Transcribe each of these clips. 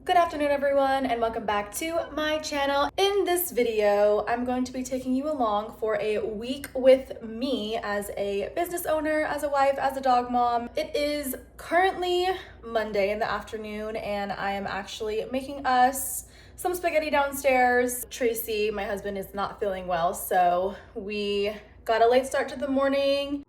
Good afternoon everyone and welcome back to my channel. In this video, I'm going to be taking you along for a week with me as a business owner, as a wife, as a dog mom. It is currently Monday in the afternoon and I am actually making us some spaghetti downstairs. Tracy, my husband, is not feeling well, so we got a late start to the morning.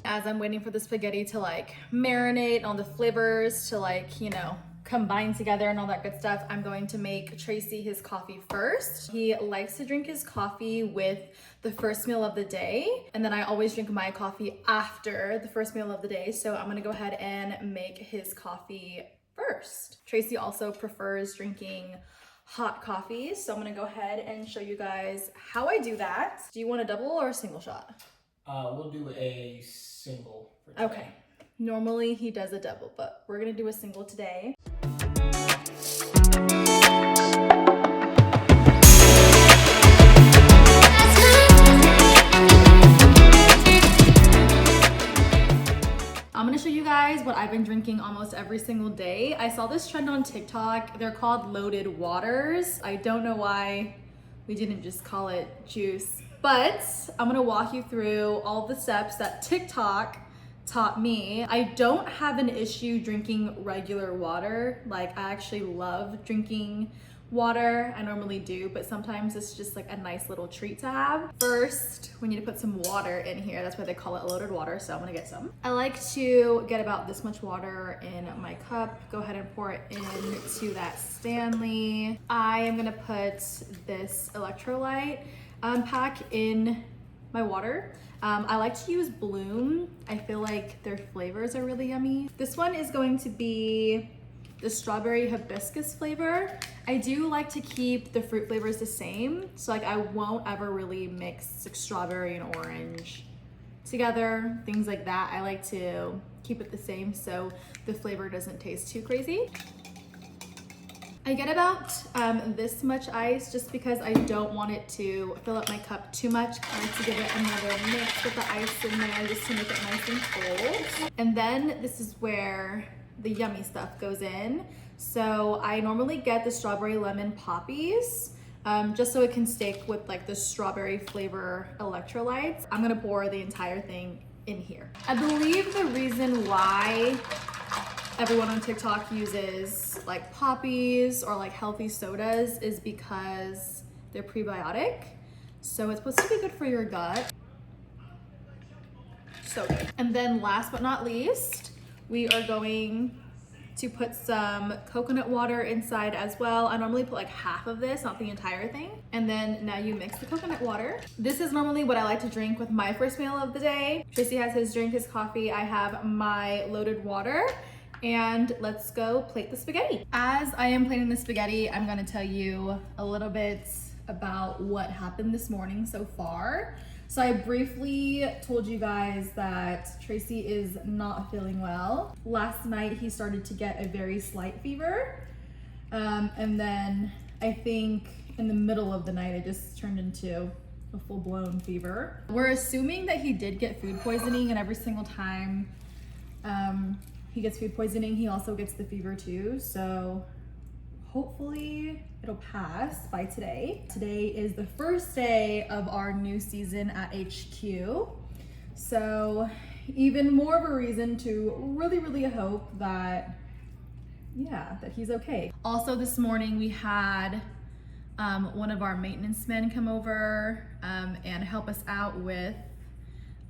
As I'm waiting for the spaghetti to like marinate, all the flavors to like, you know, combine together and all that good stuff, I'm going to make Tracy his coffee first. He likes to drink his coffee with the first meal of the day, and then I always drink my coffee after the first meal of the day. So I'm gonna go ahead and make his coffee first. Tracy also prefers drinking hot coffee, so I'm gonna go ahead and show you guys how I do that. Do you want a double or a single shot? We'll do a single for today. Okay. Normally he does a double, but we're gonna do a single today. I'm gonna show you guys what I've been drinking almost every single day. I saw this trend on TikTok. They're called loaded waters. I don't know why we didn't just call it juice, but I'm gonna walk you through all the steps that TikTok taught me. I don't have an issue drinking regular water. Like, I actually love drinking water. I normally do, but sometimes it's just like a nice little treat to have. First, we need to put some water in here. That's why they call it loaded water, so I'm gonna get some. I like to get about this much water in my cup. Go ahead and pour it into that Stanley. I am gonna put this electrolyte pack in my water. I like to use Bloom. I feel like their flavors are really yummy. This one is going to be the strawberry hibiscus flavor. I do like to keep the fruit flavors the same. So like I won't ever really mix like strawberry and orange together, things like that. I like to keep it the same so the flavor doesn't taste too crazy. I get about this much ice just because I don't want it to fill up my cup too much. I like to give it another mix with the ice in there just to make it nice and cold. And then this is where the yummy stuff goes in. So I normally get the strawberry lemon poppies just so it can stick with like the strawberry flavor electrolytes. I'm gonna pour the entire thing in here. I believe the reason why everyone on TikTok uses like poppies or like healthy sodas is because they're prebiotic. So it's supposed to be good for your gut. So good. And then last but not least, we are going to put some coconut water inside as well. I normally put like half of this, not the entire thing. And then now you mix the coconut water. This is normally what I like to drink with my first meal of the day. Tracy has his drink, his coffee. I have my loaded water. And let's go plate the spaghetti. As I am plating the spaghetti, I'm gonna tell you a little bit about what happened this morning so far. So I briefly told you guys that Tracy is not feeling well. Last night he started to get a very slight fever. And then I think in the middle of the night it just turned into a full-blown fever. We're assuming that he did get food poisoning, and every single time he gets food poisoning, he also gets the fever too. So hopefully it'll pass by today. Today is the first day of our new season at HQ. So even more of a reason to really hope that, yeah, that he's okay. Also this morning we had one of our maintenance men come over and help us out with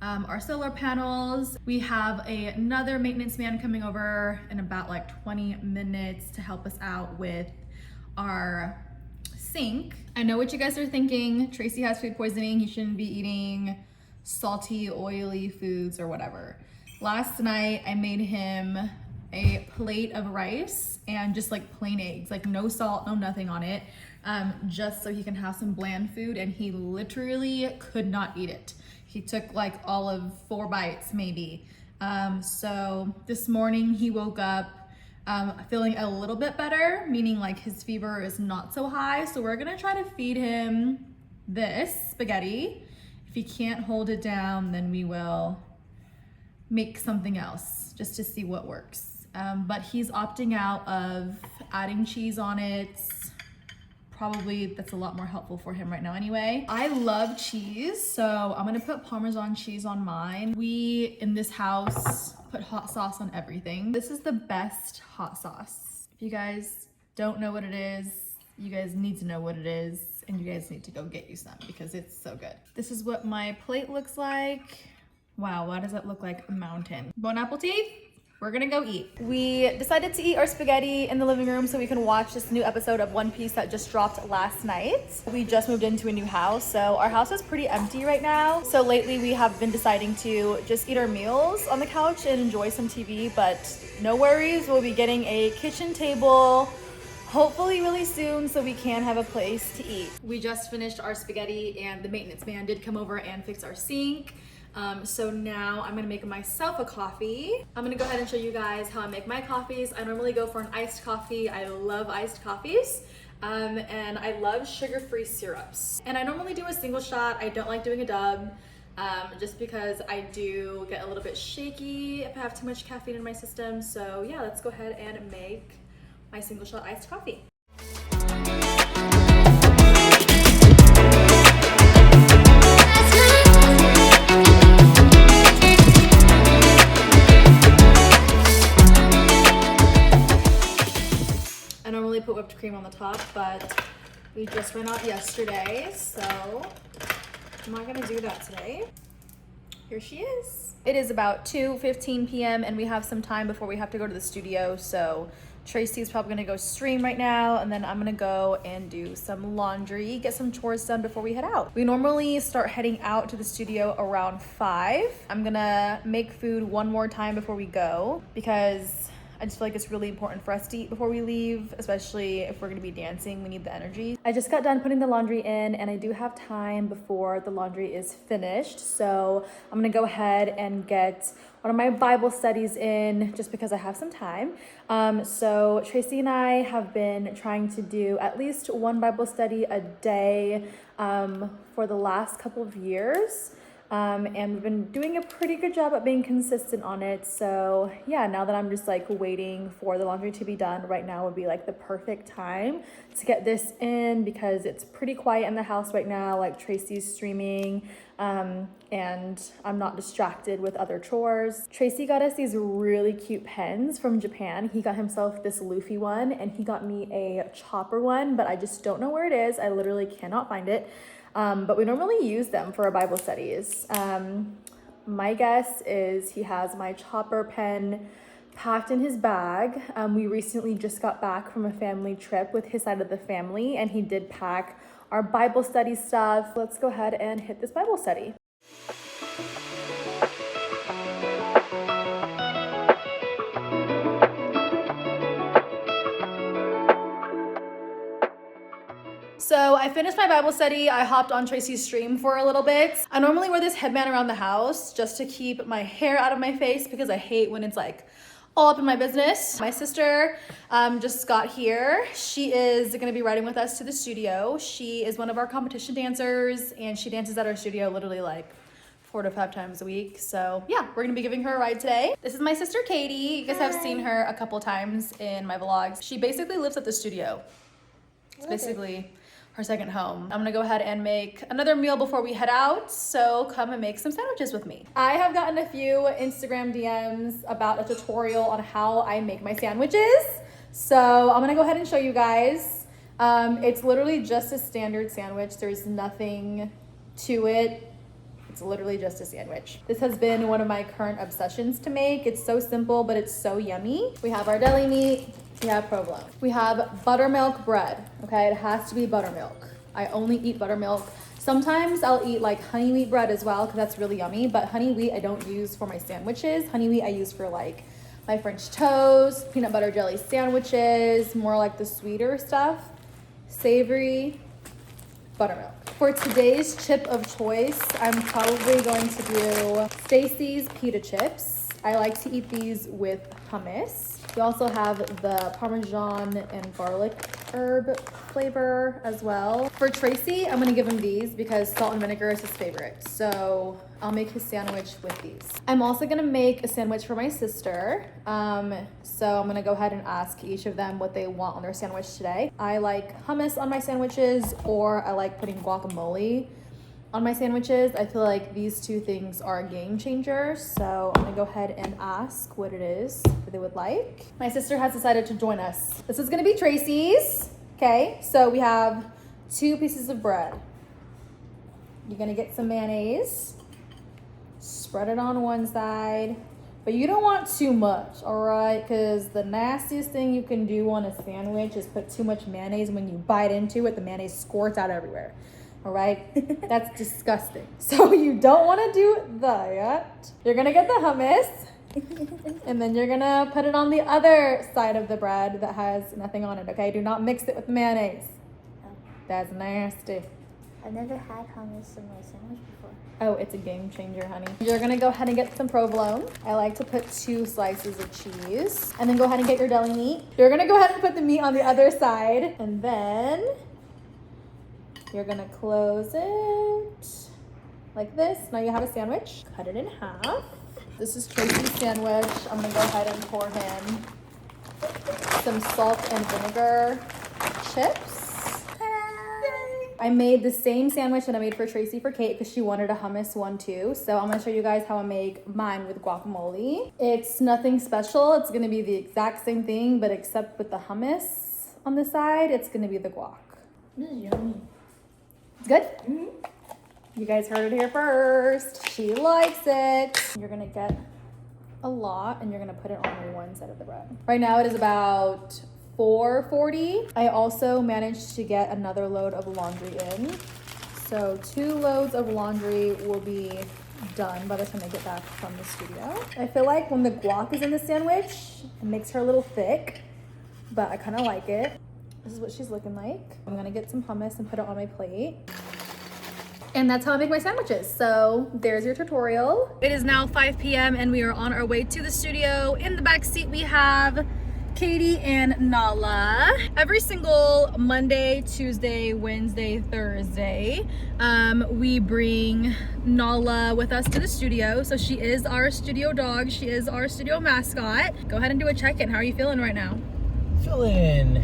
our solar panels. We have another maintenance man coming over in about like 20 minutes to help us out with our sink. I know what you guys are thinking. Tracy has food poisoning. He shouldn't be eating salty, oily foods or whatever. Last night I made him a plate of rice and just like plain eggs, like no salt, no nothing on it, just so he can have some bland food, and he literally could not eat it. He took like all of 4 bites maybe. So this morning he woke up feeling a little bit better, meaning like his fever is not so high. So we're gonna try to feed him this spaghetti. If he can't hold it down, then we will make something else just to see what works. But he's opting out of adding cheese on it. Probably that's a lot more helpful for him right now anyway. I love cheese, so I'm gonna put Parmesan cheese on mine. We, in this house, put hot sauce on everything. This is the best hot sauce. If you guys don't know what it is, you guys need to know what it is, and you guys need to go get you some because it's so good. This is what my plate looks like. Wow, why does that look like a mountain? Bon appetit. We're gonna go eat. We decided to eat our spaghetti in the living room so we can watch this new episode of One Piece that just dropped last night. We just moved into a new house, so our house is pretty empty right now. So lately we have been deciding to just eat our meals on the couch and enjoy some TV, but no worries, we'll be getting a kitchen table hopefully really soon so we can have a place to eat. We just finished our spaghetti and the maintenance man did come over and fix our sink. So now I'm gonna make myself a coffee. I'm gonna go ahead and show you guys how I make my coffees. I normally go for an iced coffee. I love iced coffees. And I love sugar-free syrups. And I normally do a single shot. I don't like doing a dub, just because I do get a little bit shaky if I have too much caffeine in my system. So yeah, let's go ahead and make my single shot iced coffee. I normally put whipped cream on the top, but we just ran out yesterday, so I'm not gonna do that today. Here she is. It is about 2:15 p.m. and we have some time before we have to go to the studio, so Tracy's probably gonna go stream right now, and then I'm gonna go and do some laundry, get some chores done before we head out. We normally start heading out to the studio around 5. I'm gonna make food one more time before we go because I just feel like it's really important for us to eat before we leave, especially if we're gonna be dancing, we need the energy. I just got done putting the laundry in and I do have time before the laundry is finished. So I'm gonna go ahead and get one of my Bible studies in just because I have some time. So Tracy and I have been trying to do at least one Bible study a day for the last couple of years. And we've been doing a pretty good job at being consistent on it. So yeah, now that I'm just like waiting for the laundry to be done, right now would be like the perfect time to get this in because it's pretty quiet in the house right now. Like Tracy's streaming, and I'm not distracted with other chores. Tracy got us these really cute pens from Japan. He got himself this Luffy one and he got me a chopper one, but I just don't know where it is. I literally cannot find it. But we normally use them for our Bible studies. My guess is he has my chopper pen packed in his bag. We recently just got back from a family trip with his side of the family, and he did pack our Bible study stuff. Let's go ahead and hit this Bible study. So I finished my Bible study. I hopped on Tracy's stream for a little bit. I normally wear this headband around the house just to keep my hair out of my face because I hate when it's like all up in my business. My sister just got here. She is gonna be riding with us to the studio. She is one of our competition dancers and she dances at our studio literally like 4 to 5 times a week. So yeah, we're gonna be giving her a ride today. This is my sister Katie. You guys have seen her a couple times in my vlogs. She basically lives at the studio. It's basically her second home. I'm gonna go ahead and make another meal before we head out, so come and make some sandwiches with me. I have gotten a few Instagram DMs about a tutorial on how I make my sandwiches, so I'm gonna go ahead and show you guys. It's literally just a standard sandwich. There's nothing to it. It's literally just a sandwich. This has been one of my current obsessions to make. It's so simple, but it's so yummy. We have our deli meat. We have provolone. We have buttermilk bread, okay? It has to be buttermilk. I only eat buttermilk. Sometimes I'll eat like honey wheat bread as well because that's really yummy, but honey wheat I don't use for my sandwiches. Honey wheat I use for like my French toast, peanut butter jelly sandwiches, more like the sweeter stuff, savory, buttermilk. For today's chip of choice, I'm probably going to do Stacy's pita chips. I like to eat these with hummus. We also have the Parmesan and garlic herb flavor as well. For Tracy, I'm gonna give him these because salt and vinegar is his favorite. So I'll make his sandwich with these. I'm also gonna make a sandwich for my sister. So I'm gonna go ahead and ask each of them what they want on their sandwich today. I like hummus on my sandwiches, or I like putting guacamole on my sandwiches. I feel like these two things are a game changer. So I'm gonna go ahead and ask what it is that they would like. My sister has decided to join us. This is gonna be Tracy's. Okay, so we have 2 pieces of bread. You're gonna get some mayonnaise, spread it on one side, but you don't want too much, all right? Because the nastiest thing you can do on a sandwich is put too much mayonnaise. When you bite into it, the mayonnaise squirts out everywhere. All right, that's disgusting. So you don't want to do that. You're gonna get the hummus and then you're gonna put it on the other side of the bread that has nothing on it, okay? Do not mix it with mayonnaise. That's nasty. I've never had hummus in my sandwich before. Oh, it's a game changer, honey. You're gonna go ahead and get some provolone. I like to put 2 slices of cheese, and then go ahead and get your deli meat. You're gonna go ahead and put the meat on the other side, and then you're gonna close it like this. Now you have a sandwich. Cut it in half. This is Tracy's sandwich. I'm gonna go ahead and pour him some salt and vinegar chips. I made the same sandwich that I made for Tracy for Kate because she wanted a hummus one too. So I'm gonna show you guys how I make mine with guacamole. It's nothing special. It's gonna be the exact same thing, but except with the hummus on the side, it's gonna be the guac. This is yummy. It's good? Mm-hmm. You guys heard it here first. She likes it. You're gonna get a lot and you're gonna put it on one side of the bread. Right now it is about 4:40. I also managed to get another load of laundry in. So 2 loads of laundry will be done by the time I get back from the studio. I feel like when the guac is in the sandwich, it makes her a little thick, but I kind of like it. This is what she's looking like. I'm gonna get some hummus and put it on my plate. And that's how I make my sandwiches. So there's your tutorial. It is now 5 p.m. and we are on our way to the studio. In the back seat we have Katie and Nala. Every single Monday, Tuesday, Wednesday, Thursday, we bring Nala with us to the studio. So she is our studio dog. She is our studio mascot. Go ahead and do a check-in. How are you feeling right now? Feeling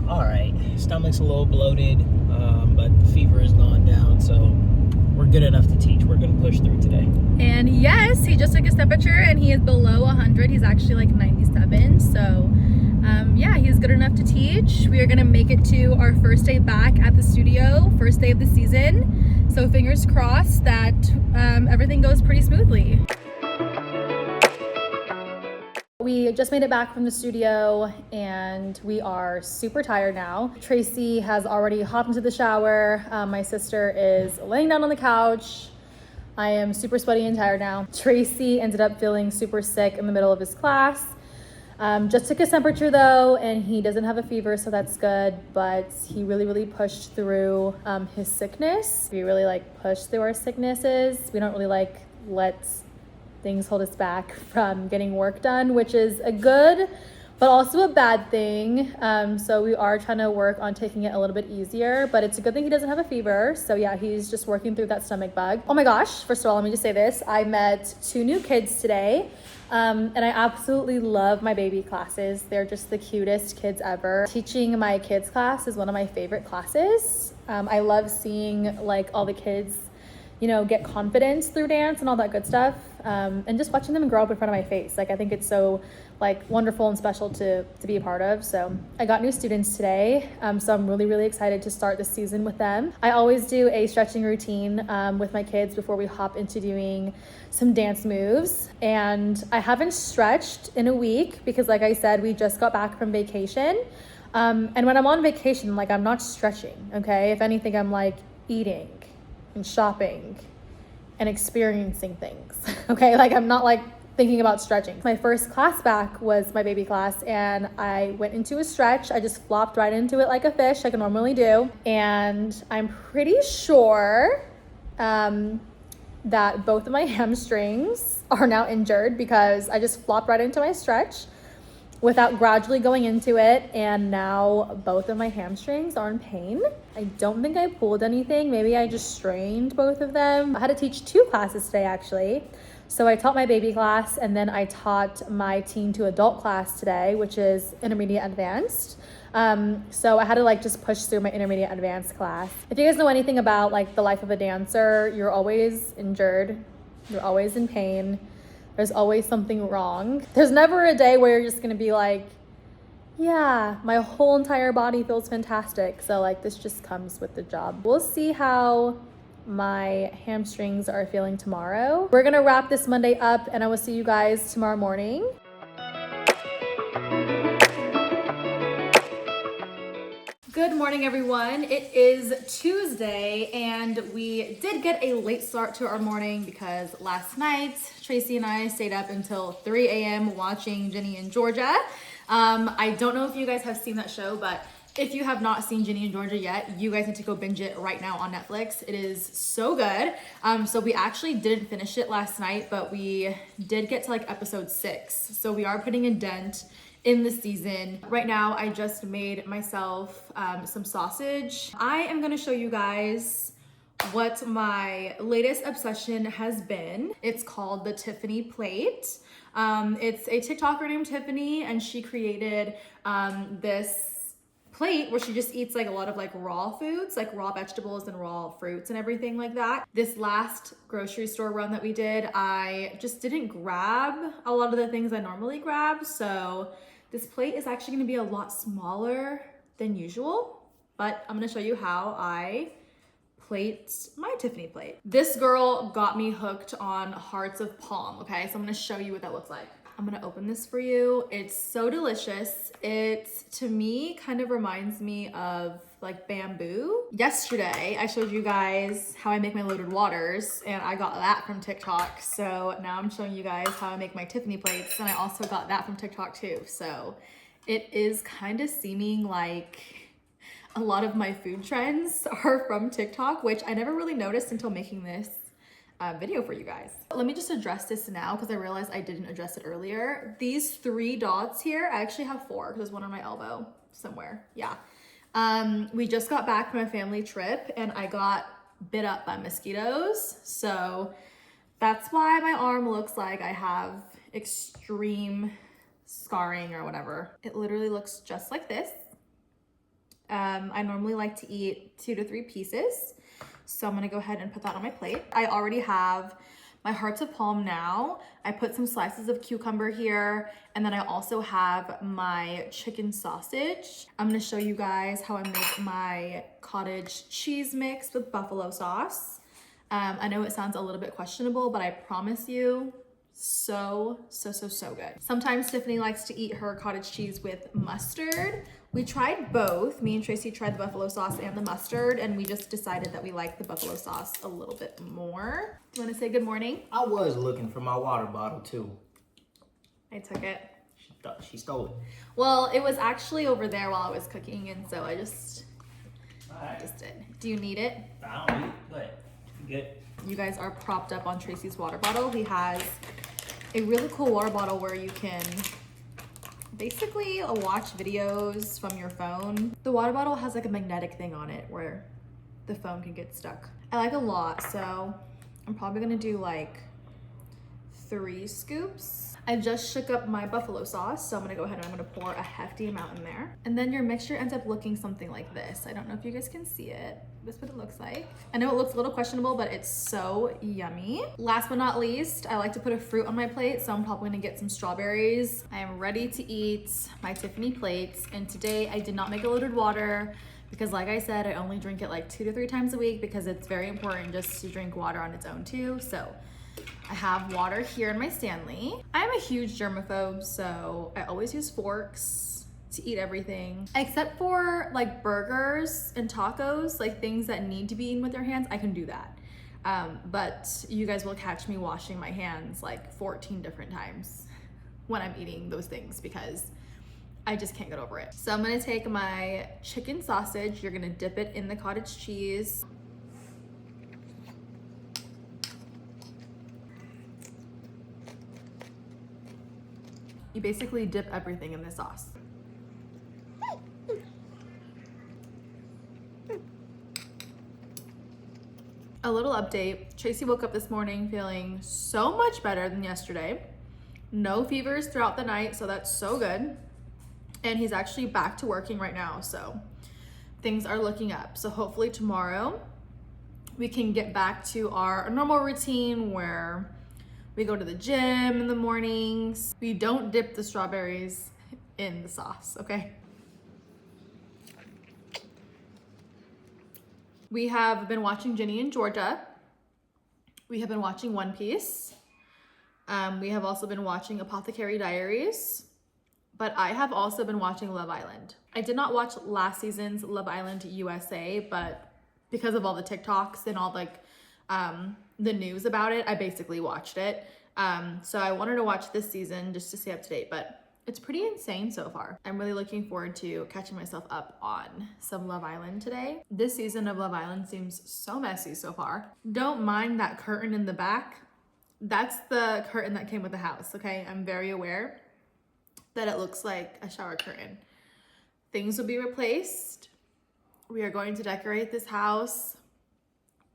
all right. Stomach's a little bloated, but the fever has gone down, so we're good enough to teach. We're gonna push through today. And yes, he just took his temperature and he is below 100. He's actually like 97. So yeah, he's good enough to teach. We are gonna make it to our first day back at the studio, first day of the season. So fingers crossed that everything goes pretty smoothly. We just made it back from the studio and we are super tired now. Tracy has already hopped into the shower. My sister is laying down on the couch. I am super sweaty and tired now. Tracy ended up feeling super sick in the middle of his class. Just took his temperature though, and he doesn't have a fever, so that's good, but he really pushed through his sickness. We really like push through our sicknesses. We don't really like let things hold us back from getting work done, which is a good but also a bad thing. So we are trying to work on taking it a little bit easier, but it's a good thing he doesn't have a fever. So yeah, he's just working through that stomach bug. Oh my gosh, first of all, let me just say this. I met 2 new kids today. And I absolutely love my baby classes. They're just the cutest kids ever. Teaching my kids class is one of my favorite classes. I love seeing like all the kids, you know, get confidence through dance and all that good stuff. And just watching them grow up in front of my face. Like, I think it's so like wonderful and special to be a part of. So I got new students today. So I'm really excited to start the season with them. I always do a stretching routine with my kids before we hop into doing some dance moves. And I haven't stretched in a week because, like I said, we just got back from vacation. And when I'm on vacation, like, I'm not stretching, okay? If anything, I'm like eating and shopping and experiencing things. Okay, like I'm not like thinking about stretching. My first class back was my baby class, and I went into a stretch. I just flopped right into it like a fish, like I normally do. And I'm pretty sure that both of my hamstrings are now injured because I just flopped right into my stretch without gradually going into it, and now both of my hamstrings are in pain. I don't think I pulled anything. Maybe I just strained both of them. I had to teach 2 classes today actually. So I taught my baby class, and then I taught my teen to adult class today, which is intermediate advanced. So I had to like just push through my intermediate advanced class. If you guys know anything about like the life of a dancer, you're always injured, you're always in pain. There's always something wrong. There's never a day where you're just gonna be like, yeah, my whole entire body feels fantastic. So like this just comes with the job. We'll see how my hamstrings are feeling tomorrow. We're gonna wrap this Monday up, and I will see you guys tomorrow morning. Good morning, everyone. It is Tuesday, and we did get a late start to our morning because last night Tracy and I stayed up until 3 a.m. watching Ginny and Georgia. I don't know if you guys have seen that show, but if you have not seen Ginny and Georgia yet, you guys need to go binge it right now on Netflix. It is so good. So we actually didn't finish it last night, but we did get to like episode 6. So we are putting a dent in the season. Right now, I just made myself some sausage. I am gonna show you guys what my latest obsession has been. It's called the Tiffany plate. It's a TikToker named Tiffany, and she created this plate where she just eats like a lot of like raw foods, like raw vegetables and raw fruits and everything like that. This last grocery store run that we did, I just didn't grab a lot of the things I normally grab. So this plate is actually gonna be a lot smaller than usual, but I'm gonna show you how I plate my Tiffany plate. This girl got me hooked on hearts of palm, okay? So I'm gonna show you what that looks like. I'm gonna open this for you. It's so delicious. It, to me, kind of reminds me of like bamboo. Yesterday, I showed you guys how I make my loaded waters, and I got that from TikTok. So now I'm showing you guys how I make my Tiffany plates, and I also got that from TikTok too. So it is kind of seeming like a lot of my food trends are from TikTok, which I never really noticed until making this video for you guys. Let me just address this now because I realized I didn't address it earlier. These 3 dots here, I actually have 4 because there's one on my elbow somewhere. Yeah. We just got back from a family trip, and I got bit up by mosquitoes. So that's why my arm looks like I have extreme scarring or whatever. It literally looks just like this. I normally like to eat 2 to 3 pieces. So I'm gonna go ahead and put that on my plate. I already have my hearts of palm now. I put some slices of cucumber here, and then I also have my chicken sausage. I'm gonna show you guys how I make my cottage cheese mix with buffalo sauce. I know it sounds a little bit questionable, but I promise you, so good. Sometimes Tiffany likes to eat her cottage cheese with mustard. We tried both. Me and Tracy tried the buffalo sauce and the mustard, and we just decided that we like the buffalo sauce a little bit more. Do you want to say good morning? I was looking for my water bottle too. I took it. She stole it. Well, it was actually over there while I was cooking, and so I just did. Do you need it? I don't need it, but good. You guys are propped up on Tracy's water bottle. He has a really cool water bottle where you can basically watch videos from your phone. The water bottle has like a magnetic thing on it where the phone can get stuck. I like a lot, so I'm probably gonna do like 3 scoops. I just shook up my buffalo sauce, so I'm gonna go ahead and I'm gonna pour a hefty amount in there. And then your mixture ends up looking something like this. I don't know if you guys can see it. This is what it looks like. I know it looks a little questionable, but it's so yummy. Last but not least, I like to put a fruit on my plate, so I'm probably gonna get some strawberries. I am ready to eat my Tiffany plates, and today I did not make a loaded water because like I said, I only drink it like 2 to 3 times a week because it's very important just to drink water on its own too. So I have water here in my Stanley. I'm a huge germaphobe, so I always use forks to eat everything. Except for like burgers and tacos, like things that need to be eaten with your hands, I can do that. But you guys will catch me washing my hands like 14 different times when I'm eating those things because I just can't get over it. So I'm gonna take my chicken sausage. You're gonna dip it in the cottage cheese. You basically dip everything in the sauce. A little update. Tracy woke up this morning feeling so much better than yesterday. No fevers throughout the night, so that's so good. And he's actually back to working right now, so things are looking up. So hopefully tomorrow we can get back to our normal routine where we go to the gym in the mornings. We don't dip the strawberries in the sauce, okay? We have been watching Ginny and Georgia. We have been watching One Piece. We have also been watching Apothecary Diaries, but I have also been watching Love Island. I did not watch last season's Love Island USA, but because of all the TikToks and all like the news about it, I basically watched it. So I wanted to watch this season just to stay up to date, but it's pretty insane so far. I'm really looking forward to catching myself up on some Love Island today. This season of Love Island seems so messy so far. Don't mind that curtain in the back. That's the curtain that came with the house, okay? I'm very aware that it looks like a shower curtain. Things will be replaced. We are going to decorate this house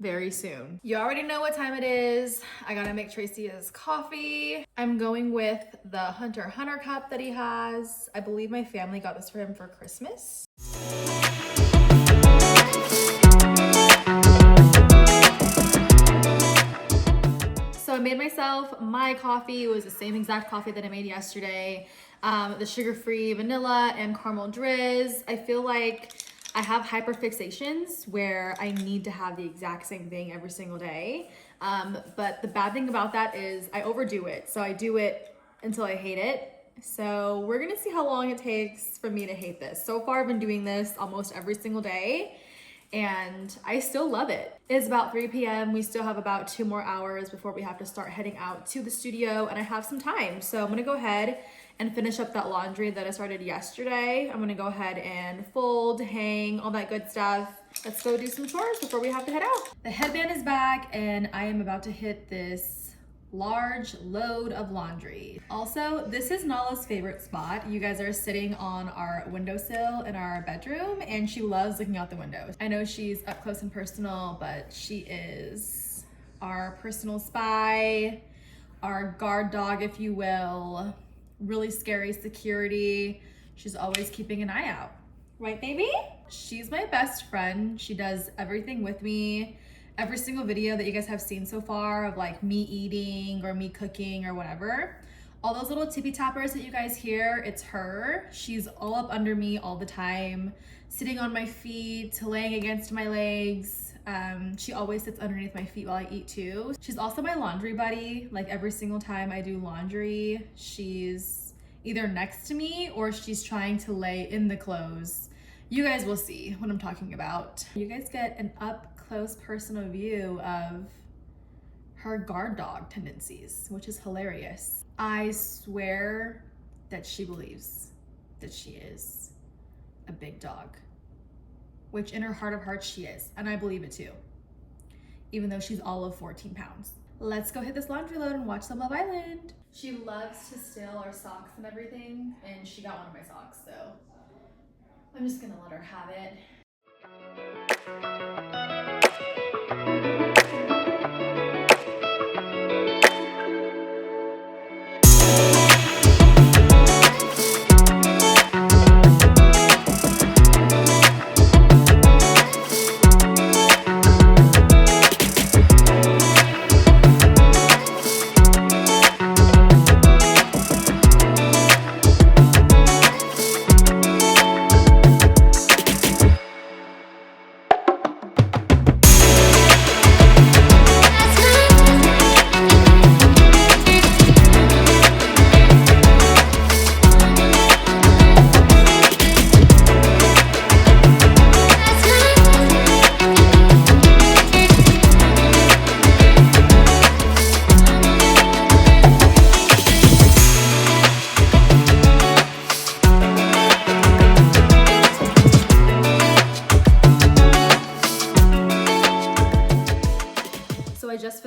very soon. You already know what time it is. I gotta make Tracy his coffee. I'm going with the Hunter cup that he has. I believe my family got this for him for Christmas. So I made myself my coffee. It was the same exact coffee that I made yesterday. The sugar-free vanilla and caramel drizz. I feel like I have hyperfixations where I need to have the exact same thing every single day. But the bad thing about that is I overdo it. So I do it until I hate it. So we're gonna see how long it takes for me to hate this. So far I've been doing this almost every single day and I still love it. It's about 3 p.m. We still have about 2 more hours before we have to start heading out to the studio and I have some time. So I'm gonna go ahead and finish up that laundry that I started yesterday. I'm gonna go ahead and fold, hang, all that good stuff. Let's go do some chores before we have to head out. The headband is back and I am about to hit this large load of laundry. Also, this is Nala's favorite spot. You guys are sitting on our windowsill in our bedroom and she loves looking out the windows. I know she's up close and personal, but she is our personal spy, our guard dog, if you will. Really scary security. She's always keeping an eye out. Right, baby? She's my best friend. She does everything with me. Every single video that you guys have seen so far of like me eating or me cooking or whatever, all those little tippy tappers that you guys hear, it's her. She's all up under me all the time, sitting on my feet, laying against my legs. She always sits underneath my feet while I eat too. She's also my laundry buddy. Like every single time I do laundry, she's either next to me or she's trying to lay in the clothes. You guys will see what I'm talking about. You guys get an up close personal view of her guard dog tendencies, which is hilarious. I swear that she believes that she is a big dog, which in her heart of hearts she is, and I believe it too, even though she's all of 14 pounds. Let's go hit this laundry load and watch some Love Island. She loves to steal our socks and everything, and she got one of my socks, so I'm just gonna let her have it.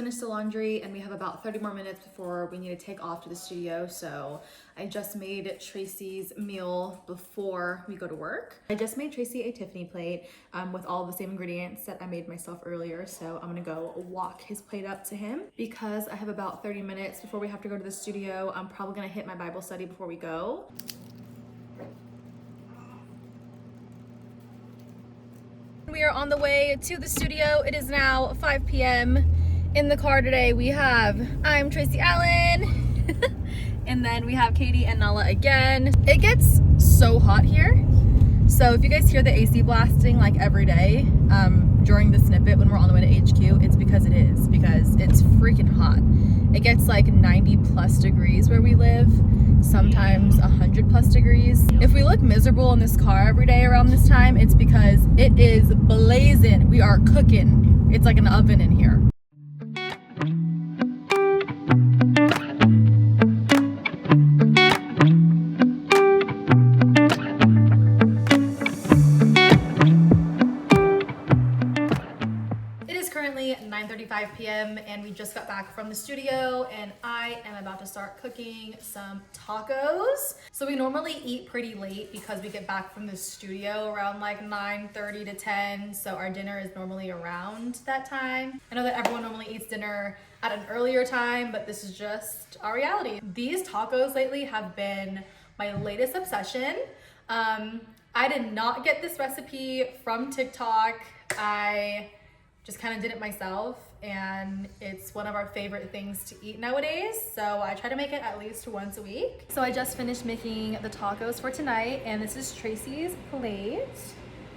finished the laundry and we have about 30 more minutes before we need to take off to the studio. So I just made Tracy's meal before we go to work. I just made Tracy a Tiffany plate with all the same ingredients that I made myself earlier. So I'm gonna go walk his plate up to him. Because I have about 30 minutes before we have to go to the studio, I'm probably gonna hit my Bible study before we go. We are on the way to the studio. It is now 5 p.m. In the car today we have, I'm Tracy Allen, and then we have Katie and Nala again. It gets so hot here. So if you guys hear the AC blasting like every day during the snippet when we're on the way to HQ, it's because it's freaking hot. It gets like 90 plus degrees where we live, sometimes 100 plus degrees. If we look miserable in this car every day around this time, it's because it is blazing. We are cooking. It's like an oven in here. Currently 9:35 p.m. and we just got back from the studio and I am about to start cooking some tacos. So we normally eat pretty late because we get back from the studio around like 9:30 to 10. So our dinner is normally around that time. I know that everyone normally eats dinner at an earlier time, but this is just our reality. These tacos lately have been my latest obsession. I did not get this recipe from TikTok. I just kind of did it myself and it's one of our favorite things to eat nowadays. So I try to make it at least once a week. So I just finished making the tacos for tonight and this is Tracy's plate.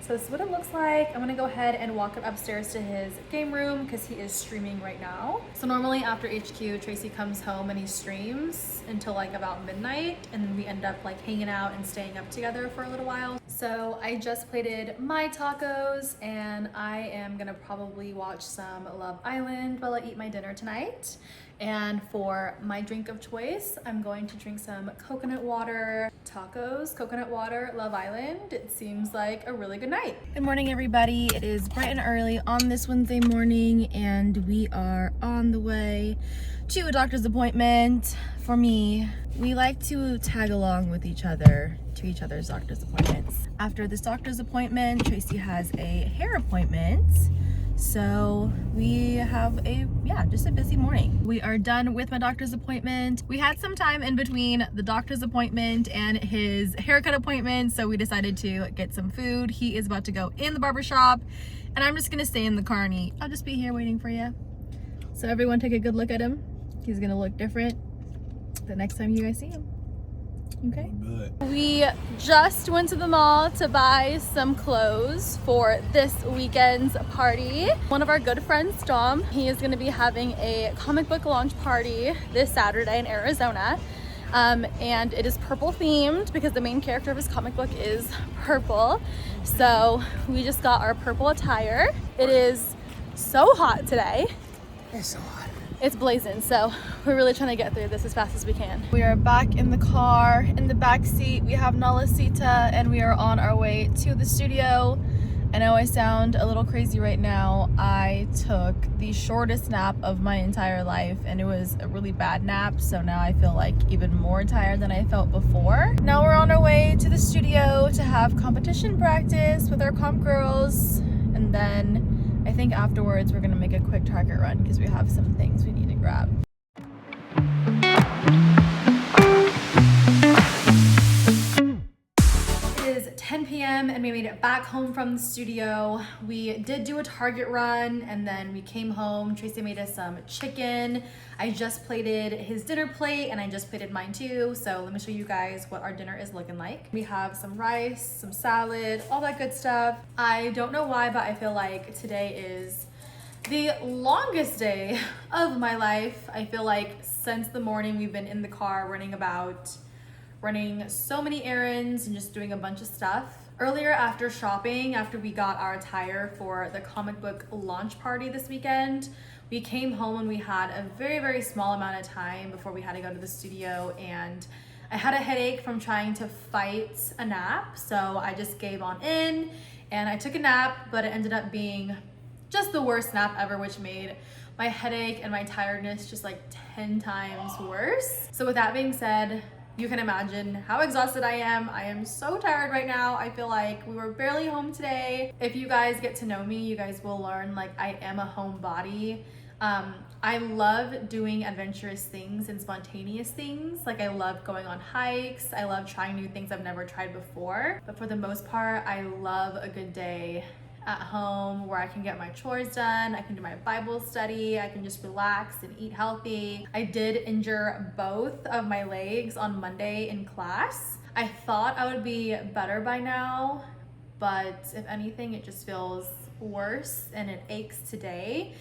So this is what it looks like. I'm gonna go ahead and walk him upstairs to his game room because he is streaming right now. So normally after HQ, Tracy comes home and he streams until like about midnight and then we end up like hanging out and staying up together for a little while. So I just plated my tacos and I am gonna probably watch some Love Island while I eat my dinner tonight. And for my drink of choice, I'm going to drink some coconut water. Tacos, coconut water, Love Island. It seems like a really good night. Good morning, everybody. It is bright and early on this Wednesday morning, and we are on the way to a doctor's appointment. For me, we like to tag along with each other to each other's doctor's appointments. After this doctor's appointment, Tracy has a hair appointment. So we have just a busy morning. We are done with my doctor's appointment. We had some time in between the doctor's appointment and his haircut appointment, so we decided to get some food. He is about to go in the barbershop and I'm just gonna stay in the car and eat. I'll just be here waiting for you. So everyone take a good look at him. He's gonna look different the next time you guys see him. Okay. Good. We just went to the mall to buy some clothes for this weekend's party. One of our good friends, Dom, he is going to be having a comic book launch party this Saturday in Arizona. And it is purple themed because the main character of his comic book is purple. So we just got our purple attire. It is so hot today. It's so hot. It's blazing, so we're really trying to get through this as fast as we can. We are back in the car. In the back seat, we have Nalasita, and we are on our way to the studio. I know I sound a little crazy right now. I took the shortest nap of my entire life, and it was a really bad nap, so now I feel like even more tired than I felt before. Now we're on our way to the studio to have competition practice with our comp girls, and then I think afterwards we're gonna make a quick Target run because we have some things we need to grab. It is 10 p.m. and we made it back home from the studio. We did do a Target run and then we came home. Tracy made us some chicken. I just plated his dinner plate and I just plated mine too. So let me show you guys what our dinner is looking like. We have some rice, some salad, all that good stuff. I don't know why, but I feel like today is the longest day of my life. I feel like since the morning we've been in the car running so many errands and just doing a bunch of stuff. Earlier after shopping, after we got our attire for the comic book launch party this weekend, we came home and we had a very, very small amount of time before we had to go to the studio, and I had a headache from trying to fight a nap, so I just gave on in and I took a nap, but it ended up being just the worst nap ever, which made my headache and my tiredness just like 10 times worse. So with that being said, you can imagine how exhausted I am. I am so tired right now. I feel like we were barely home today. If you guys get to know me, you guys will learn like I am a homebody. I love doing adventurous things and spontaneous things. Like I love going on hikes. I love trying new things I've never tried before. But for the most part, I love a good day at home where I can get my chores done. I can do my Bible study. I can just relax and eat healthy. I did injure both of my legs on Monday in class. I thought I would be better by now, but if anything, it just feels worse and it aches today.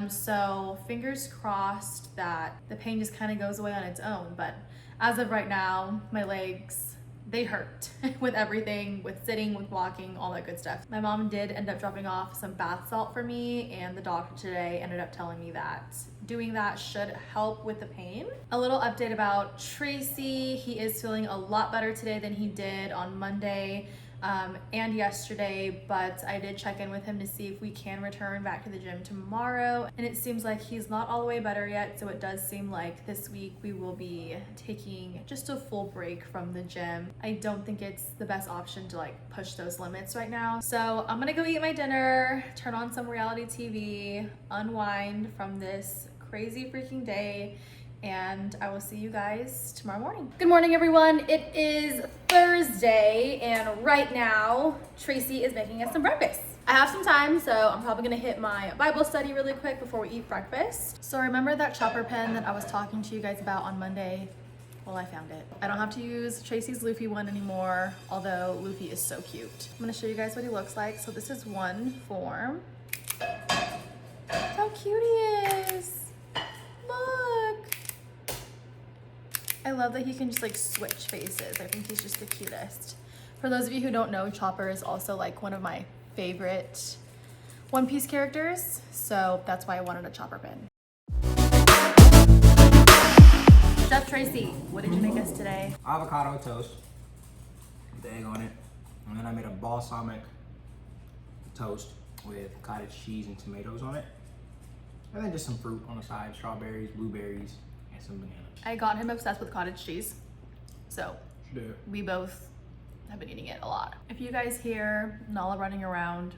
So fingers crossed that the pain just kind of goes away on its own. But as of right now, my legs, they hurt with everything, with sitting, with walking, all that good stuff. My mom did end up dropping off some bath salt for me, and the doctor today ended up telling me that doing that should help with the pain. A little update about Tracy. He is feeling a lot better today than he did on Monday. And yesterday, but I did check in with him to see if we can return back to the gym tomorrow, and it seems like he's not all the way better yet, so it does seem like this week we will be taking just a full break from the gym. I don't think it's the best option to like push those limits right now, so I'm gonna go eat my dinner, turn on some reality TV, unwind from this crazy freaking day, and I will see you guys tomorrow morning. Good morning, everyone. It is Thursday, and right now, Tracy is making us some breakfast. I have some time, so I'm probably gonna hit my Bible study really quick before we eat breakfast. So remember that chopper pen that I was talking to you guys about on Monday? Well, I found it. I don't have to use Tracy's Luffy one anymore, although Luffy is so cute. I'm gonna show you guys what he looks like. So this is one form. Look how cute he is. Look. I love that he can just like switch faces. I think he's just the cutest. For those of you who don't know, Chopper is also like one of my favorite One Piece characters, so that's why I wanted a Chopper pin. Chef Tracy, what did you make us today? Avocado toast with the egg on it, and then I made a balsamic toast with cottage cheese and tomatoes on it, and then just some fruit on the side, strawberries, blueberries, and some bananas. I got him obsessed with cottage cheese, so Yeah. we both have been eating it a lot. If you guys hear Nala running around,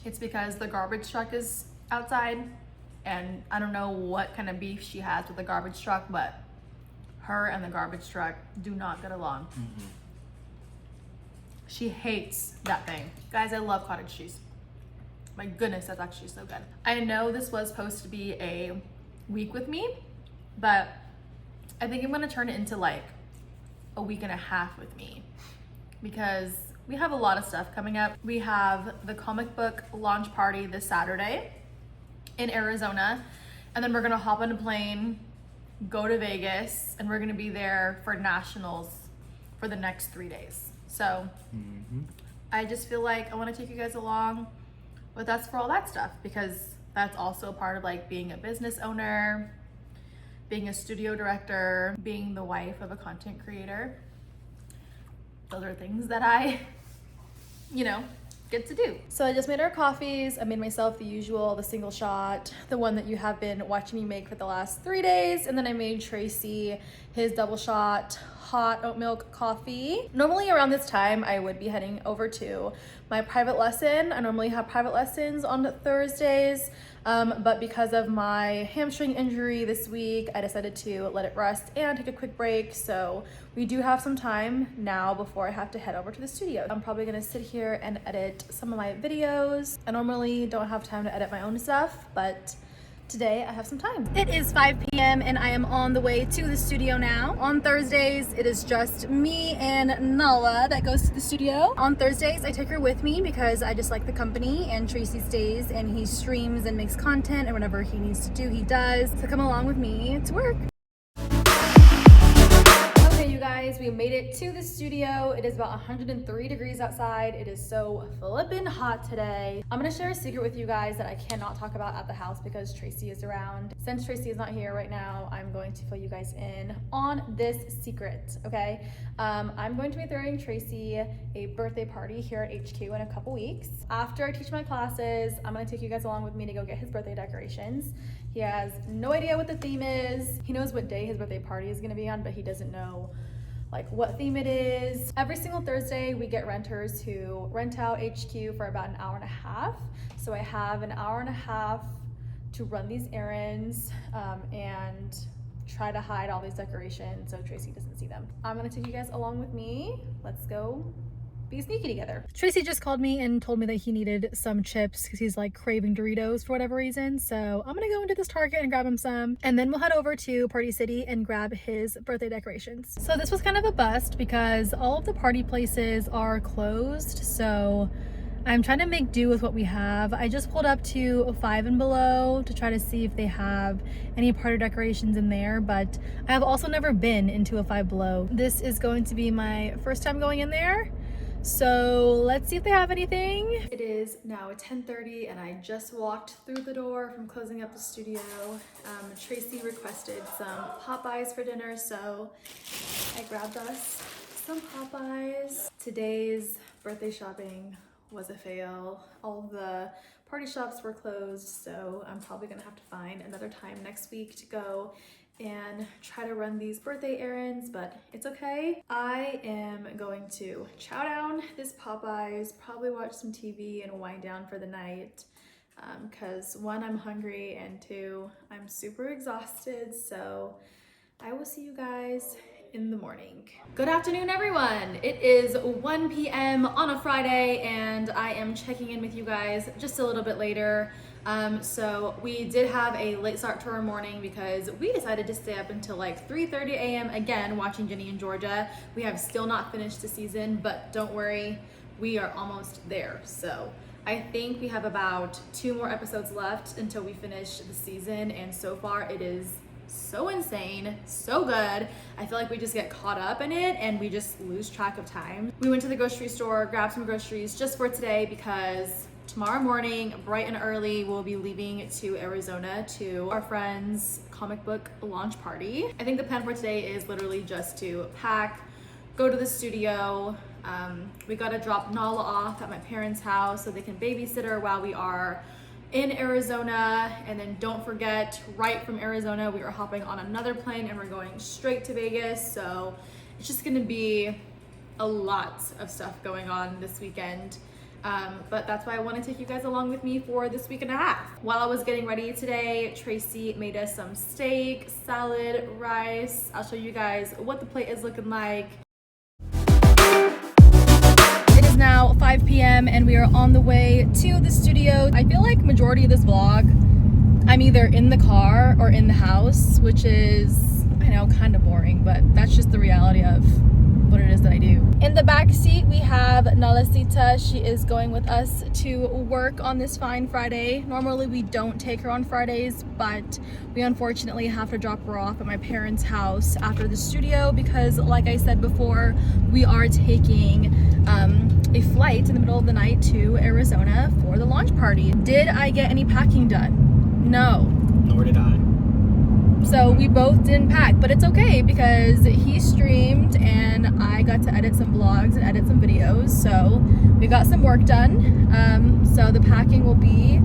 it's because the garbage truck is outside, and I don't know what kind of beef she has with the garbage truck, but her and the garbage truck do not get along. Mm-hmm. She hates that thing. Guys, I love cottage cheese. My goodness, that's actually so good. I know this was supposed to be a week with me, but I think I'm gonna turn it into like a week and a half with me, because we have a lot of stuff coming up. We have the comic book launch party this Saturday in Arizona, and then we're gonna hop on a plane, go to Vegas, and we're gonna be there for nationals for the next 3 days. So I just feel like I wanna take you guys along with us for all that stuff, because that's also part of like being a business owner, being a studio director, being the wife of a content creator. Those are things that I, get to do. So I just made our coffees. I made myself the usual, the single shot, the one that you have been watching me make for the last 3 days. And then I made Tracy his double shot hot oat milk coffee. Normally around this time, I would be heading over to my private lesson. I normally have private lessons on Thursdays, but because of my hamstring injury this week, I decided to let it rest and take a quick break. So we do have some time now before I have to head over to the studio. I'm probably gonna sit here and edit some of my videos. I normally don't have time to edit my own stuff, but today I have some time. It is 5 p.m. and I am on the way to the studio now. On Thursdays, it is just me and Nala that goes to the studio. On Thursdays, I take her with me because I just like the company, and Tracy stays and he streams and makes content, and whatever he needs to do, he does. So come along with me to work. Okay, you guys, we we made it to the studio. It is about 103 degrees outside. It is so flippin' hot today. I'm gonna share a secret with you guys that I cannot talk about at the house because Tracy is around. Since Tracy is not here right now, I'm going to fill you guys in on this secret, okay? I'm going to be throwing Tracy a birthday party here at HQ in a couple weeks. After I teach my classes, I'm gonna take you guys along with me to go get his birthday decorations. He has no idea what the theme is. He knows what day his birthday party is gonna be on, but he doesn't know like what theme it is. Every single Thursday, we get renters who rent out HQ for about an hour and a half. So I have an hour and a half to run these errands and try to hide all these decorations so Tracy doesn't see them. I'm gonna take you guys along with me. Let's go be sneaky together. Tracy just called me and told me that he needed some chips because he's like craving Doritos for whatever reason. So I'm gonna go into this Target and grab him some, and then we'll head over to Party City and grab his birthday decorations. So this was kind of a bust because all of the party places are closed. So I'm trying to make do with what we have. I just pulled up to Five and Below to try to see if they have any party decorations in there, but I have also never been into a Five Below. This is going to be my first time going in there. So let's see if they have anything. It is now 10:30 and I just walked through the door from closing up the studio. Tracy requested some Popeyes for dinner, so I grabbed us some Popeyes. Today's birthday shopping was a fail. All the party shops were closed, so I'm probably gonna have to find another time next week to go and try to run these birthday errands, but it's okay. I am going to chow down this Popeyes, probably watch some TV and wind down for the night because one, I'm hungry, and two, I'm super exhausted. So I will see you guys in the morning. Good afternoon, everyone. It is 1 p.m. on a Friday and I am checking in with you guys just a little bit later. So we did have a late start to our morning because we decided to stay up until like 3:30 a.m. again watching Ginny and Georgia. We have still not finished the season, but don't worry, we are almost there. So I think we have about 2 more episodes left until we finish the season, and so far it is so insane, so good. I feel like we just get caught up in it and we just lose track of time. We went to the grocery store, grabbed some groceries just for today because tomorrow morning, bright and early, we'll be leaving to Arizona to our friend's comic book launch party. I think the plan for today is literally just to pack, go to the studio. We gotta drop Nala off at my parents' house so they can babysit her while we are in Arizona. And then don't forget, right from Arizona, we are hopping on another plane and we're going straight to Vegas. So it's just gonna be a lot of stuff going on this weekend. But that's why I want to take you guys along with me for this week and a half. While I was getting ready today, Tracy made us some steak, salad, rice. I'll show you guys what the plate is looking like. It is now 5 p.m. and we are on the way to the studio. I feel like majority of this vlog, I'm either in the car or in the house, which is, I know, kind of boring, but that's just the reality of what it is that I do. In the back seat we have Nalasita. She is going with us to work on this fine Friday. Normally we don't take her on Fridays, but we unfortunately have to drop her off at my parents' house after the studio because, like I said before, we are taking a flight in the middle of the night to Arizona for the launch party. Did I get any packing done? No. Nor did I. So we both didn't pack, but it's okay because he streamed and I got to edit some vlogs and edit some videos. So we got some work done. So the packing will be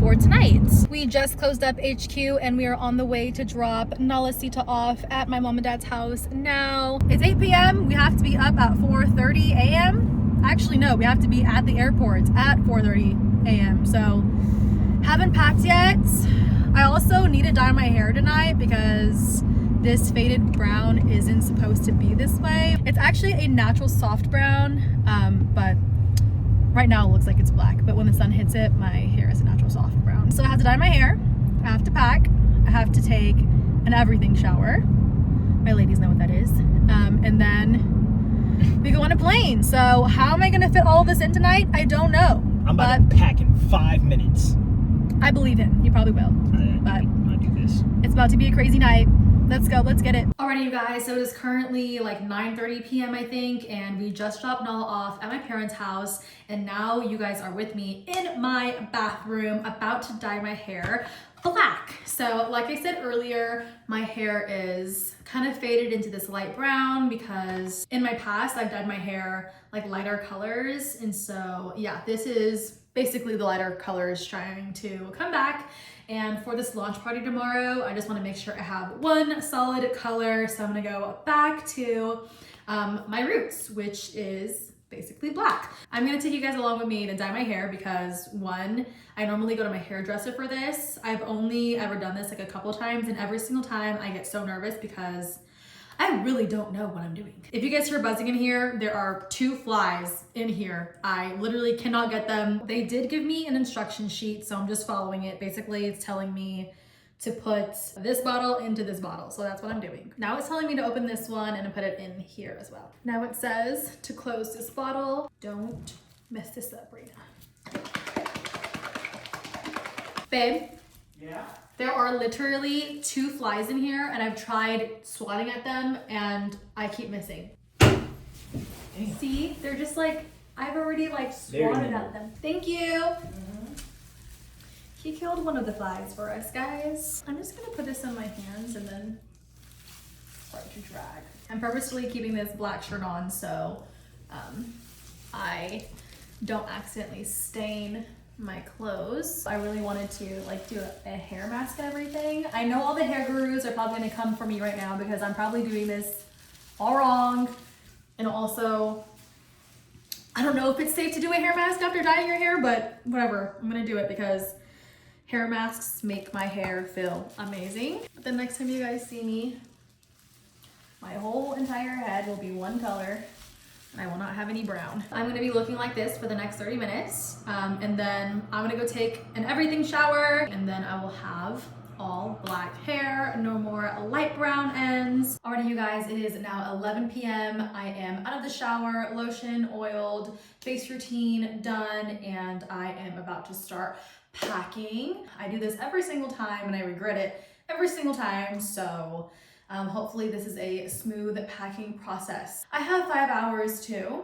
for tonight. We just closed up HQ and we are on the way to drop Nalasita off at my mom and dad's house now. It's 8 p.m. We have to be up at 4:30 a.m. Actually, no, we have to be at the airport at 4:30 a.m. So haven't packed yet. I also need to dye my hair tonight because this faded brown isn't supposed to be this way. It's actually a natural soft brown, but right now it looks like it's black. But when the sun hits it, my hair is a natural soft brown. So I have to dye my hair, I have to pack, I have to take an everything shower. My ladies know what that is. And then we go on a plane. So how am I gonna fit all of this in tonight? I don't know. I'm about to pack in 5 minutes. I believe him. He probably will. I do this. It's about to be a crazy night. Let's go, let's get it. Alrighty, you guys, so it is currently like 9:30 p.m. I think, and we just dropped Nala off at my parents' house, and now you guys are with me in my bathroom about to dye my hair black. So like I said earlier, my hair is kind of faded into this light brown because in my past I've dyed my hair like lighter colors, and so yeah, this is basically the lighter colors trying to come back. And for this launch party tomorrow, I just want to make sure I have one solid color. So I'm going to go back to my roots, which is basically black. I'm going to take you guys along with me to dye my hair because one, I normally go to my hairdresser for this. I've only ever done this like a couple times, and every single time I get so nervous because I really don't know what I'm doing. If you guys hear buzzing in here, there are 2 flies in here. I literally cannot get them. They did give me an instruction sheet, so I'm just following it. Basically, it's telling me to put this bottle into this bottle, so that's what I'm doing. Now it's telling me to open this one and to put it in here as well. Now it says to close this bottle. Don't mess this up, Reina. Babe? Yeah? There are literally 2 flies in here, and I've tried swatting at them and I keep missing. Damn. See, they're just like, I've already like swatted at them. Thank you. He killed one of the flies for us, guys. I'm just gonna put this on my hands and then start to drag. I'm purposely keeping this black shirt on so I don't accidentally stain my clothes. I really wanted to like do a hair mask and everything. I know all the hair gurus are probably gonna come for me right now because I'm probably doing this all wrong. And also, I don't know if it's safe to do a hair mask after dyeing your hair, but whatever, I'm gonna do it because hair masks make my hair feel amazing. But the next time you guys see me, my whole entire head will be one color. I will not have any brown. I'm gonna be looking like this for the next 30 minutes. And then I'm gonna go take an everything shower, and then I will have all black hair, no more light brown ends. Alrighty, you guys, it is now 11 p.m. I am out of the shower, lotion, oiled, face routine done, and I am about to start packing. I do this every single time and I regret it every single time, so hopefully this is a smooth packing process. I have 5 hours to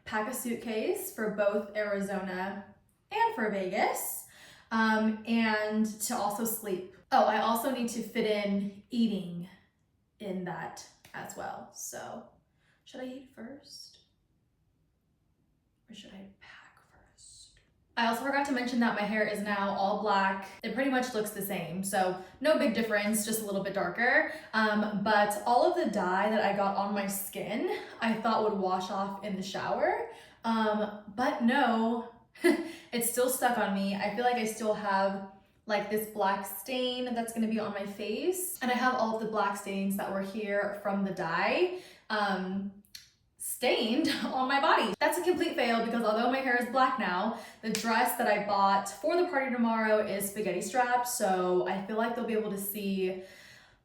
pack a suitcase for both Arizona and for Vegas, and to also sleep. Oh, I also need to fit in eating in that as well. So should I eat first or should I pack first? I also forgot to mention that my hair is now all black. It pretty much looks the same, so no big difference, just a little bit darker. But all of the dye that I got on my skin, I thought would wash off in the shower. But no, it's still stuck on me. I feel like I still have like this black stain that's gonna be on my face. And I have all of the black stains that were here from the dye stained on my body. That's a complete fail because although my hair is black now, the dress that I bought for the party tomorrow is spaghetti strapped, so I feel like they'll be able to see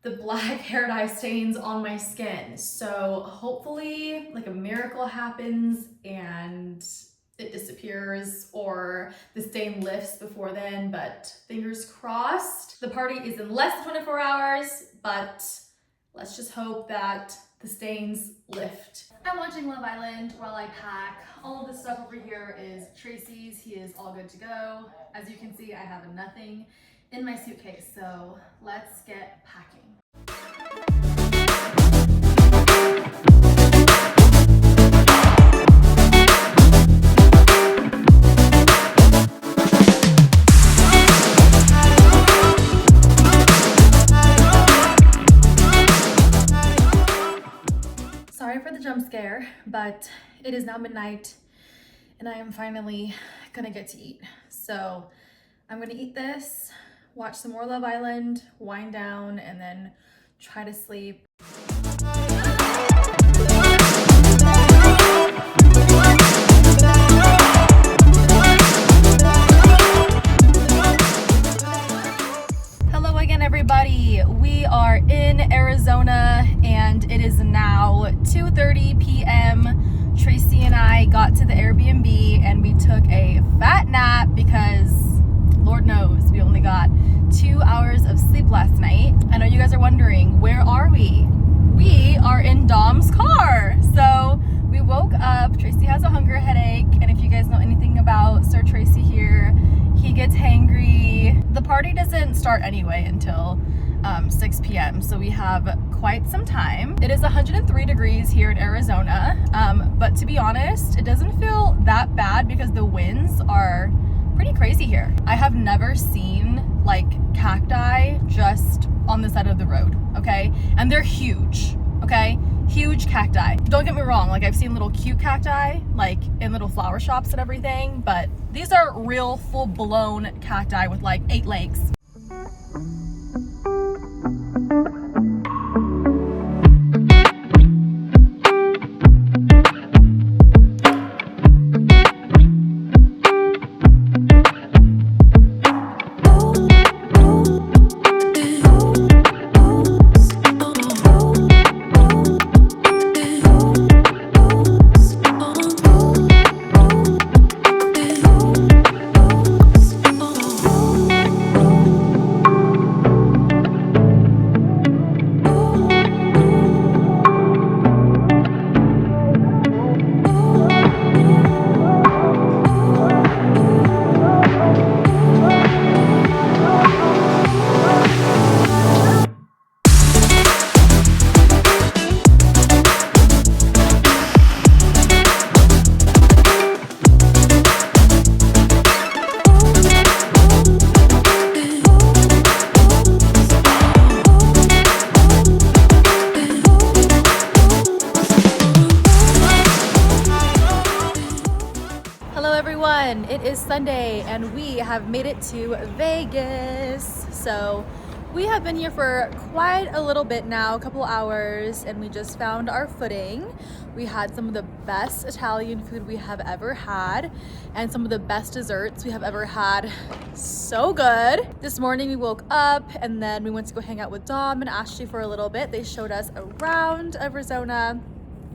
the black hair dye stains on my skin. So hopefully like a miracle happens and it disappears or the stain lifts before then, but fingers crossed. The party is in less than 24 hours, but let's just hope that the stains lift. I'm watching Love Island while I pack. All of this stuff over here is Tracy's. He is all good to go. As you can see, I have nothing in my suitcase, so let's get packing. Sorry for the jump scare, but it is now midnight and I am finally gonna get to eat. So I'm gonna eat this, watch some more Love Island, wind down, and then try to sleep. Hello again, everybody. We are in Arizona and it is now 2:30 p.m. Tracy and I got to the Airbnb and we took a fat nap because Lord knows we only got 2 hours of sleep last night. I know you guys are wondering, where are party doesn't start anyway until 6 p.m. So we have quite some time. It is 103 degrees here in Arizona, but to be honest, it doesn't feel that bad because the winds are pretty crazy here. I have never seen like cacti just on the side of the road, okay? And they're huge, okay? Huge cacti. Don't get me wrong, like I've seen little cute cacti like in little flower shops and everything, but these are real full-blown cacti with like 8 legs. It is Sunday and we have made it to Vegas. So we have been here for quite a little bit now, a couple hours, and we just found our footing. We had some of the best Italian food we have ever had and some of the best desserts we have ever had. So good. This morning we woke up and then we went to go hang out with Dom and Ashley for a little bit. They showed us around Arizona.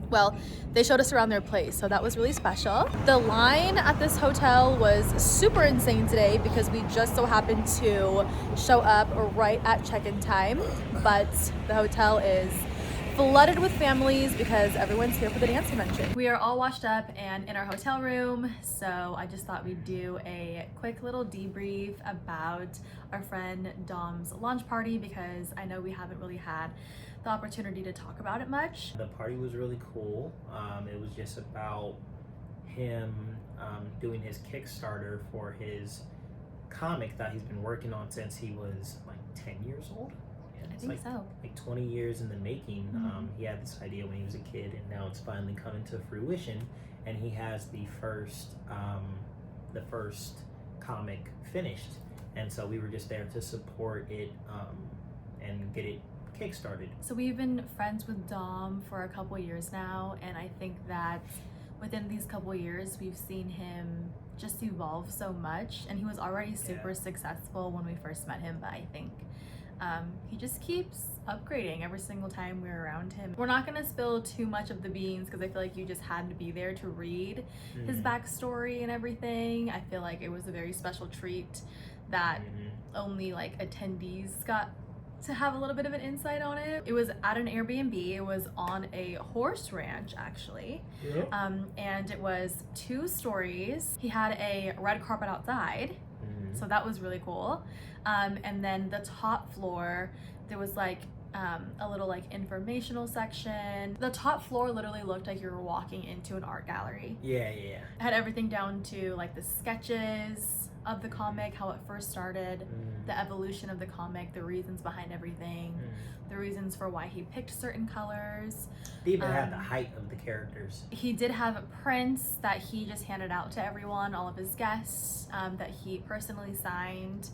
Well, they showed us around their place, so that was really special. The line at this hotel was super insane today because we just so happened to show up right at check-in time, but the hotel is flooded with families because everyone's here for the dance convention. We are all washed up and in our hotel room, so I just thought we'd do a quick little debrief about our friend Dom's launch party because I know we haven't really had the opportunity to talk about it much. The party was really cool. It was just about him doing his Kickstarter for his comic that he's been working on since he was like 10 years old. Yeah, I think so. Like 20 years in the making. He had this idea when he was a kid, and now it's finally coming to fruition. And he has the first comic finished, and so we were just there to support it and get it kickstarted. So we've been friends with Dom for a couple years now, and I think that within these couple years we've seen him just evolve so much, and he was already super successful when we first met him, but I think he just keeps upgrading every single time we're around him. We're not gonna spill too much of the beans because I feel like you just had to be there to read his backstory and everything. I feel like it was a very special treat that only like attendees got to have a little bit of an insight on it. It was at an Airbnb. It was on a horse ranch actually. And it was 2 stories. He had a red carpet outside, so that was really cool. And then the top floor, there was like a little like informational section. The top floor literally looked like you were walking into an art gallery. It had everything down to like the sketches of the comic, how it first started, the evolution of the comic, the reasons behind everything, the reasons for why he picked certain colors. They even had the height of the characters. He did have prints that he just handed out to everyone, all of his guests, that he personally signed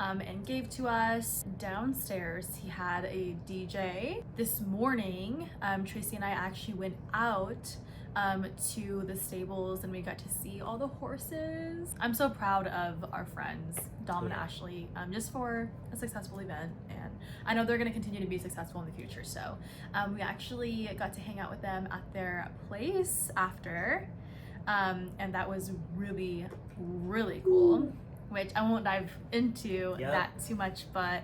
and gave to us. Downstairs, he had a DJ. This morning, Tracy and I actually went out to the stables and we got to see all the horses. I'm so proud of our friends, Dom and Ashley, just for a successful event, and I know they're gonna continue to be successful in the future. So we actually got to hang out with them at their place after, and that was really, really cool, which I won't dive into that too much, but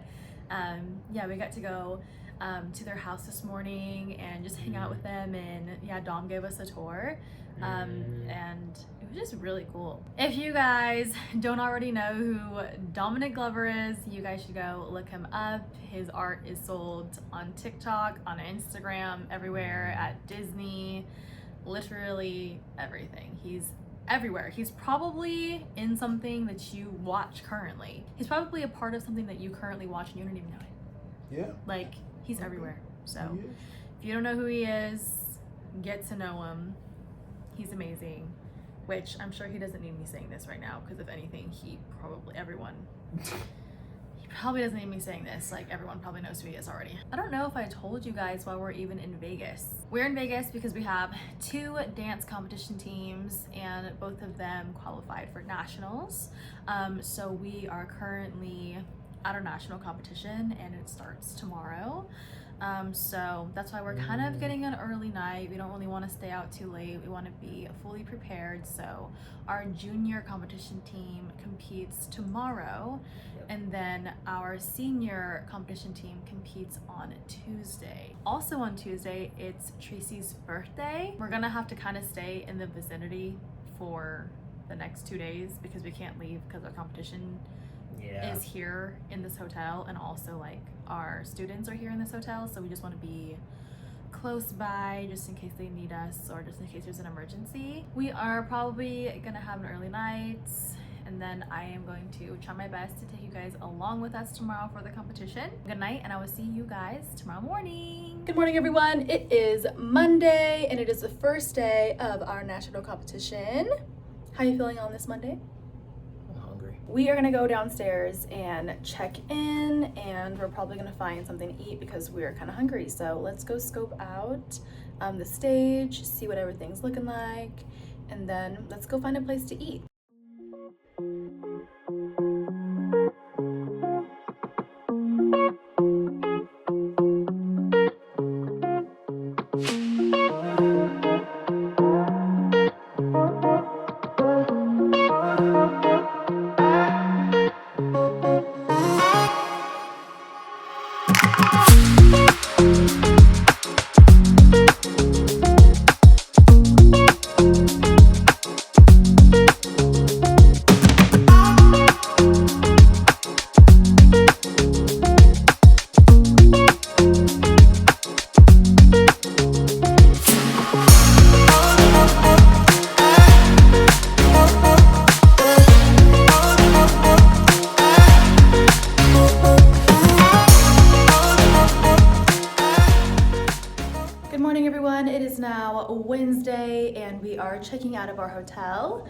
yeah, we got to go to their house this morning and just hang out with them. And yeah, Dom gave us a tour. And it was just really cool. If you guys don't already know who Dominic Glover is, you guys should go look him up. His art is sold on TikTok, on Instagram, everywhere, at Disney, literally everything. He's everywhere. He's probably in something that you watch currently. He's probably a part of something that you currently watch and you don't even know it. Yeah. Like, he's everywhere. So He is. if you don't know who he is, get to know him. He's amazing, which I'm sure he doesn't need me saying this right now, because if anything, he probably doesn't need me saying this. Like, everyone probably knows who he is already. I don't know if I told you guys why we're even in Vegas. We're in Vegas because we have 2 dance competition teams and both of them qualified for nationals. So we are currently at our national competition and it starts tomorrow. So that's why we're kind of getting an early night. We don't really want to stay out too late. We want to be fully prepared. So our junior competition team competes tomorrow. Yep. And then our senior competition team competes on Tuesday. Also on Tuesday, it's Tracy's birthday. We're gonna have to kind of stay in the vicinity for the next 2 days because we can't leave because our competition is here in this hotel, and also like our students are here in this hotel, so we just want to be close by just in case they need us or just in case there's an emergency. We are probably gonna have an early night, and then I am going to try my best to take you guys along with us tomorrow for the competition. Good night, and I will see you guys tomorrow morning. Good morning, everyone. It is Monday and it is the first day of our national competition. How are you feeling on this Monday? We are gonna go downstairs and check in, and we're probably gonna find something to eat because we're kind of hungry. So let's go scope out the stage, see what everything's looking like, and then let's go find a place to eat. Wednesday and we are checking out of our hotel.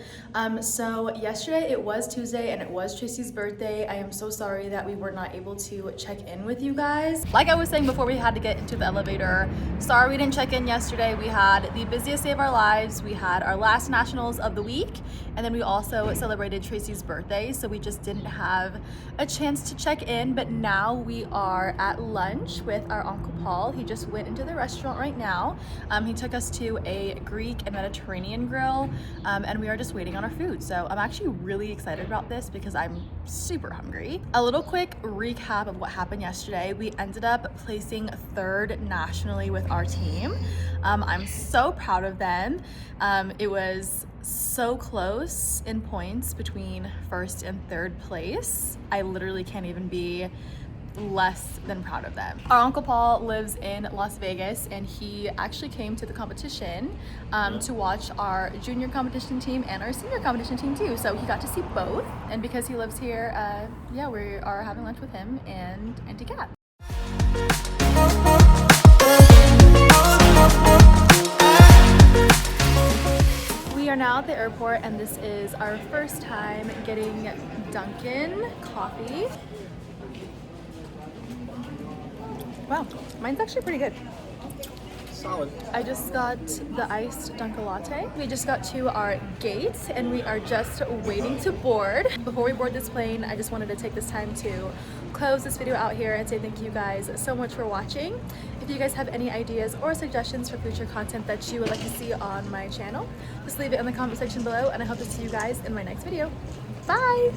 So yesterday it was Tuesday and it was Tracy's birthday. I am so sorry that we were not able to check in with you guys. Like I was saying before we had to get into the elevator, sorry we didn't check in yesterday. We had the busiest day of our lives. We had our last nationals of the week, and then we also celebrated Tracy's birthday, so we just didn't have a chance to check in. But now we are at lunch with our Uncle Paul. He just went into the restaurant right now. He took us to a Greek and Mediterranean grill, and we are just waiting on our food. So I'm actually really excited about this because I'm super hungry. A little quick recap of what happened yesterday. We ended up placing 3rd nationally with our team. I'm so proud of them. It was so close in points between 1st and 3rd place. I literally can't even be less than proud of them. Our Uncle Paul lives in Las Vegas, and he actually came to the competition to watch our junior competition team and our senior competition team too. So he got to see both, and because he lives here, yeah, we are having lunch with him and Auntie Kat. We are now at the airport, and this is our first time getting Dunkin' coffee. Wow, mine's actually pretty good. Solid. I just got the iced Dunkin' latte. We just got to our gate and we are just waiting to board. Before we board this plane, I just wanted to take this time to close this video out here and say thank you guys so much for watching. If you guys have any ideas or suggestions for future content that you would like to see on my channel, just leave it in the comment section below, and I hope to see you guys in my next video. Bye!